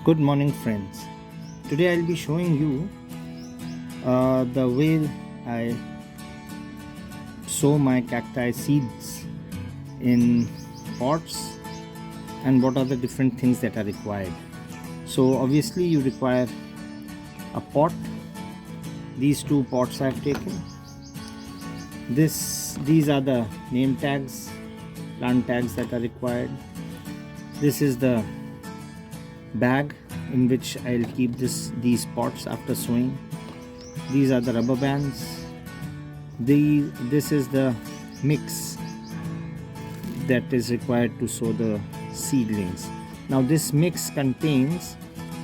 Good morning, friends. Today I'll be showing you the way I sow my cacti seeds in pots and what are the different things that are required. So obviously you require a pot. These two pots I've taken. These are the name tags, plant tags that are required. This is the bag in which I'll keep these pots after sowing. These are the rubber bands. This is the mix that is required to sow the seedlings. Now this mix contains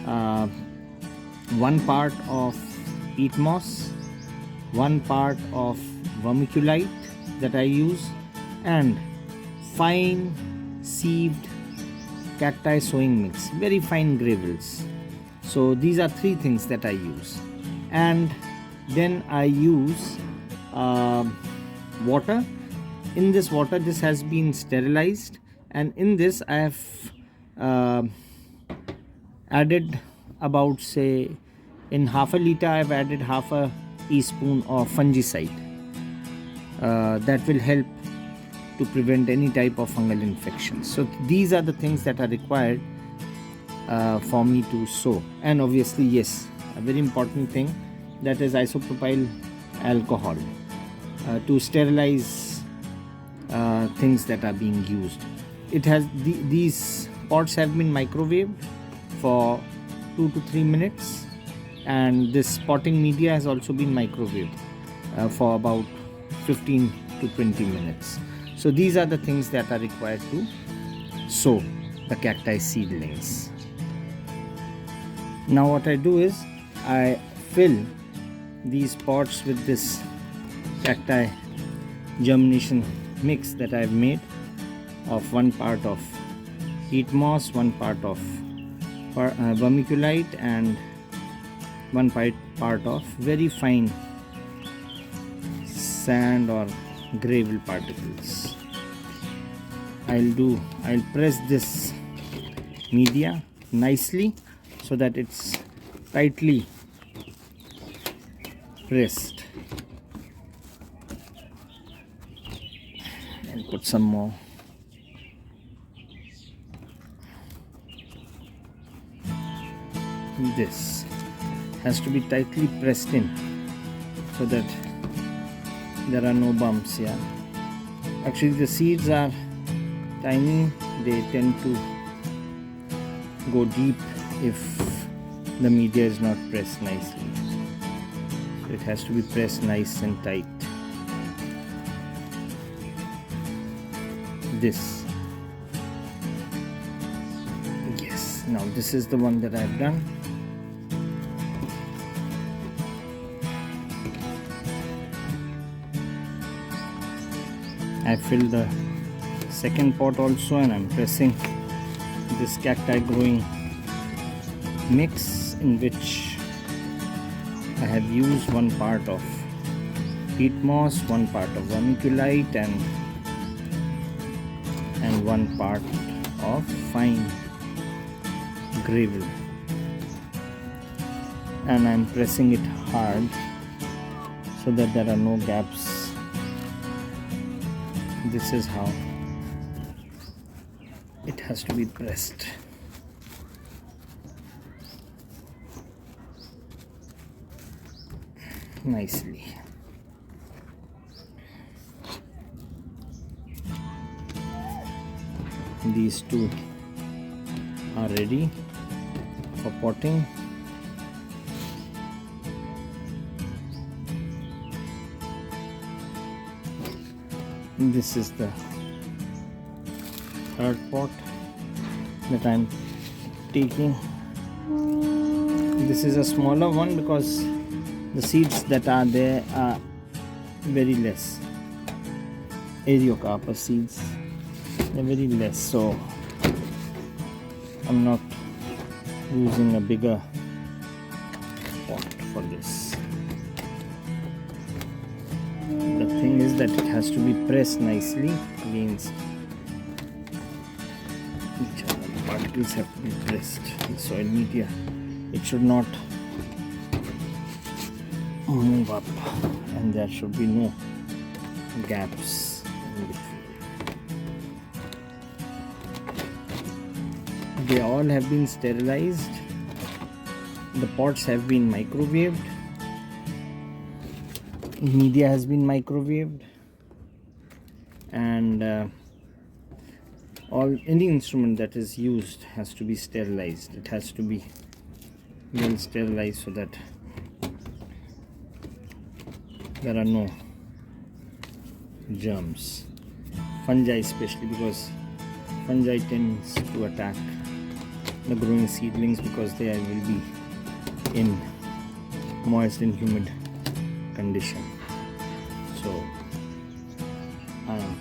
1 part of peat moss, 1 part of vermiculite that I use, and fine sieved cacti sowing mix, very fine granules. So these are 3 things that I use, and then I use water. In this water, this has been sterilized, and in this I have added about, say, in half a liter I've added half a teaspoon of fungicide that will help to prevent any type of fungal infections. So these are the things that are required for me to sow. And obviously, yes, a very important thing, that is isopropyl alcohol to sterilize things that are being used. These pots have been microwaved for 2 to 3 minutes, and this potting media has also been microwaved for about 15 to 20 minutes. So these are the things that are required to sow the cacti seedlings. Now what I do is I fill these pots with this cacti germination mix that I have made of 1 part of peat moss, 1 part of vermiculite, and 1 part of very fine sand or gravel particles. I'll press this media nicely so that it's tightly pressed. I'll put some more. This has to be tightly pressed in so that there are no bumps here. Actually, the seeds are tiny. They tend to go deep if the media is not pressed nicely. So it has to be pressed nice and tight. This. Yes. Now this is the one that I've done. I filled the second pot also, and I'm pressing this cacti growing mix, in which I have used 1 part of peat moss, 1 part of vermiculite, and 1 part of fine gravel, and I'm pressing it hard so that there are no gaps. This is how it has to be pressed. Nicely. These 2 are ready for potting. This is the 3rd pot that I'm taking. This is a smaller one because the seeds that are there are very less. Ariocarpus seeds, they're very less, so I'm not using a bigger pot for this. The thing is that it has to be pressed nicely against each other. particles have to be pressed in soil media. It should not move up, and there should be no gaps in between. They all have been sterilized. The pots have been microwaved. Media has been microwaved, and any instrument that is used has to be sterilized. It has to be well sterilized so that there are no germs, fungi especially, because fungi tends to attack the growing seedlings because they will be in moist and humid condition. So I am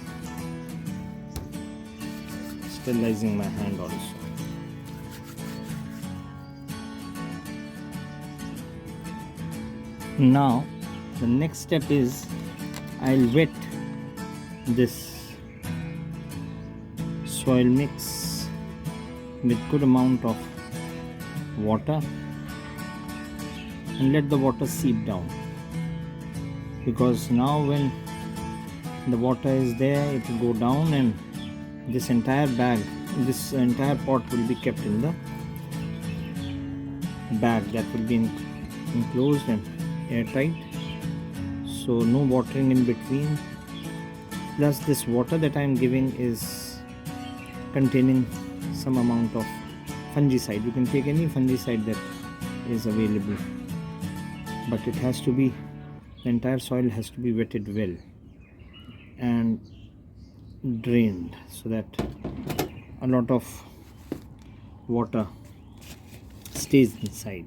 sterilizing my hand also. Now the next step is I'll wet this soil mix with good amount of water and let the water seep down, because now when the water is there it will go down and this entire bag, this entire pot will be kept in the bag that will be enclosed and airtight, so no watering in between. Plus this water that I am giving is containing some amount of fungicide. You can take any fungicide that is available, but it has to be, the entire soil has to be wetted well and drained so that a lot of water stays inside.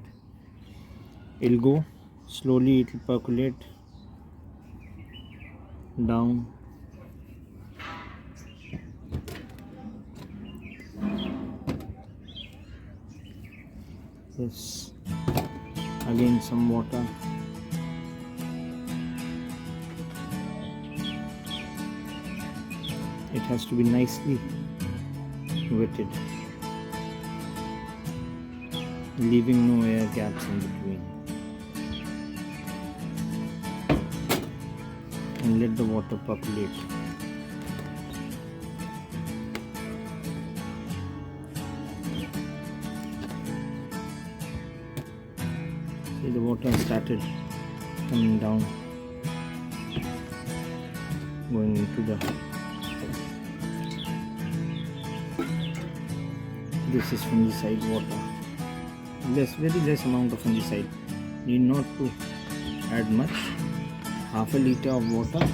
It'll go slowly, it will percolate down. This again some water. It has to be nicely wetted, leaving no air gaps in between, and let the water percolate. See, the water started coming down, going into the, this is fungicide water. Very less amount of fungicide, need not to add much. Half a liter of water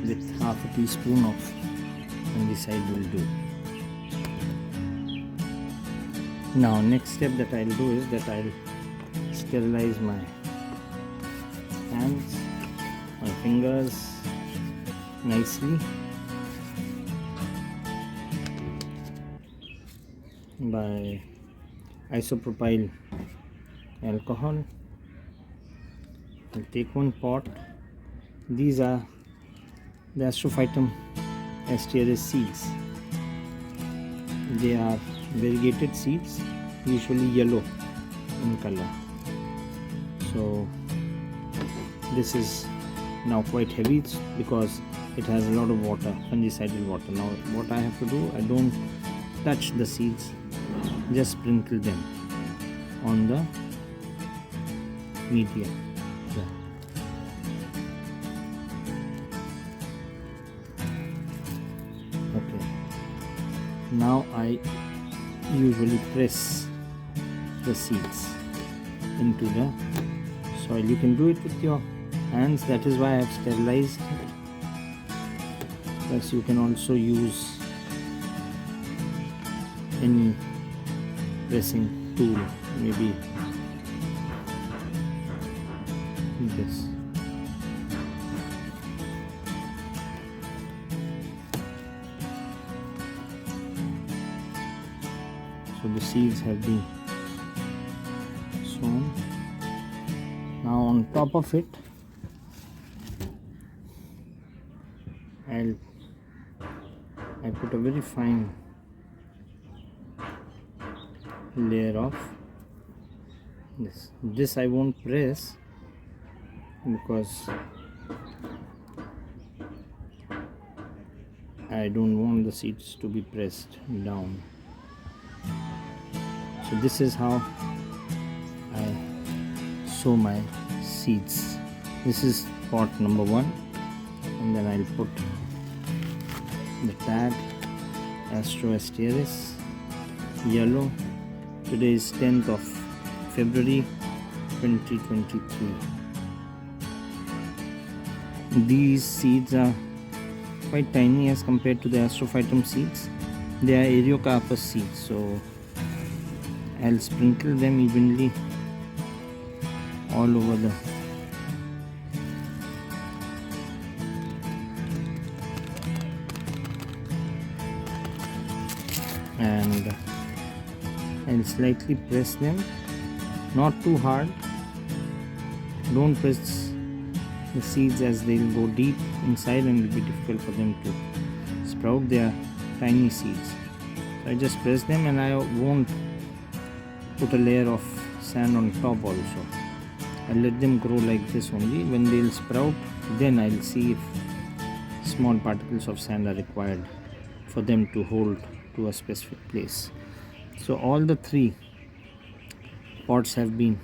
with half a teaspoon of fungicide will do. Now next step that I'll do is that I'll sterilize my hands, my fingers nicely by isopropyl alcohol. I'll take one pot. These are the Astrophytum asteris seeds. They are variegated seeds, usually yellow in color. So this is now quite heavy because it has a lot of water, fungicidal water. Now what I have to do, I don't touch the seeds, just sprinkle them on the media. Okay, now I usually press the seeds into the soil. You can do it with your hands, that is why I have sterilized it. Plus you can also use any pressing tool, maybe this. So the seeds have been sown. Now on top of it I put a very fine layer of this I won't press because I don't want the seeds to be pressed down. So this is how I sow my seeds. This is pot number 1, and then I'll put the tag Astro Asteris yellow. Today is 10th of February 2023. These seeds are quite tiny as compared to the Astrophytum seeds. They are Eriocarpus seeds, so I'll sprinkle them evenly all over the and I'll slightly press them, not too hard. Don't press the seeds as they'll go deep inside and it'll be difficult for them to sprout. They are tiny seeds. So I just press them, and I won't put a layer of sand on top also. I'll let them grow like this only. When they'll sprout, then I'll see if small particles of sand are required for them to hold to a specific place. So all the 3 pots have been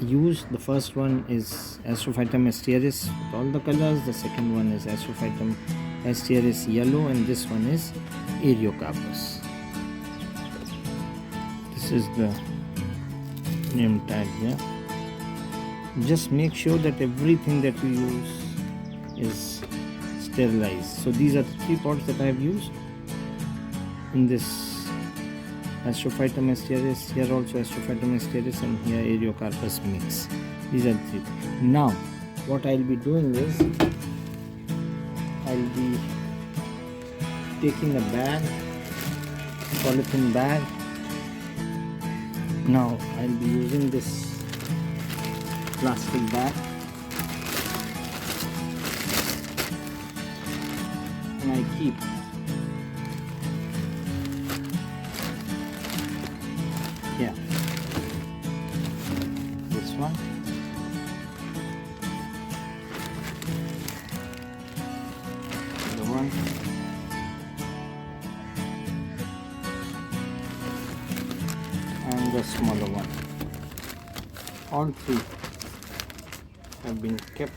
used. The first one is Astrophytum Asteris with all the colors. The second one is Astrophytum Asteris yellow, and this one is Eriocarpus. This is the name tag here. Just make sure that everything that we use is sterilized. So these are the 3 pots that I have used in this Astrophytum Asteris, here also Astrophytum Asteris, and here Eriocarpus mix. These are the 3. Now what I'll be doing is I'll be taking a bag, polythene bag. Now I'll be using this plastic bag, and I keep this one, the one, and the smaller one. All 3 have been kept.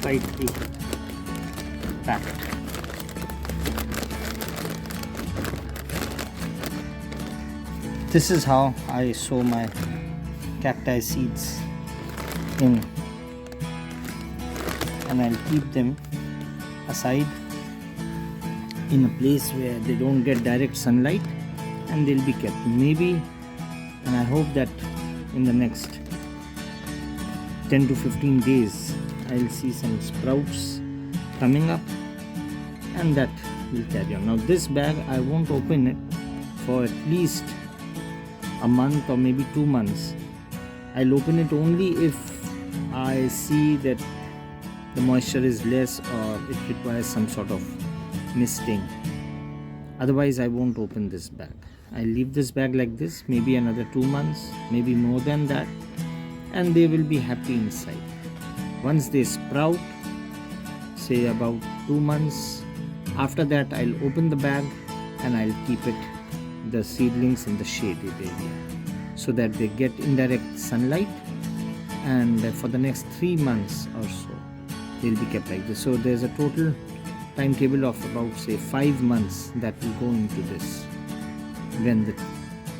Tightly packed. This is how I sow my cacti seeds in, and I'll keep them aside in a place where they don't get direct sunlight, and they'll be kept. Maybe, and I hope that in the next 10 to 15 days I'll see some sprouts coming up, and that will carry on. Now this bag I won't open it for at least a month or maybe 2 months. I'll open it only if I see that the moisture is less or it requires some sort of misting. Otherwise I won't open this bag. I'll leave this bag like this, maybe another 2 months, maybe more than that, and they will be happy inside. Once they sprout, say about 2 months, after that I'll open the bag and I'll keep it, the seedlings, in the shaded area so that they get indirect sunlight, and for the next 3 months or so they'll be kept like this. So there's a total timetable of about say 5 months that will go into this, when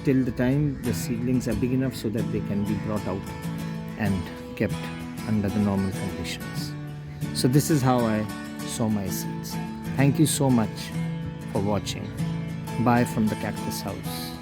till the time the seedlings are big enough so that they can be brought out and kept under the normal conditions. So this is how I sow my seeds. Thank you so much for watching. Bye from the Cactus House.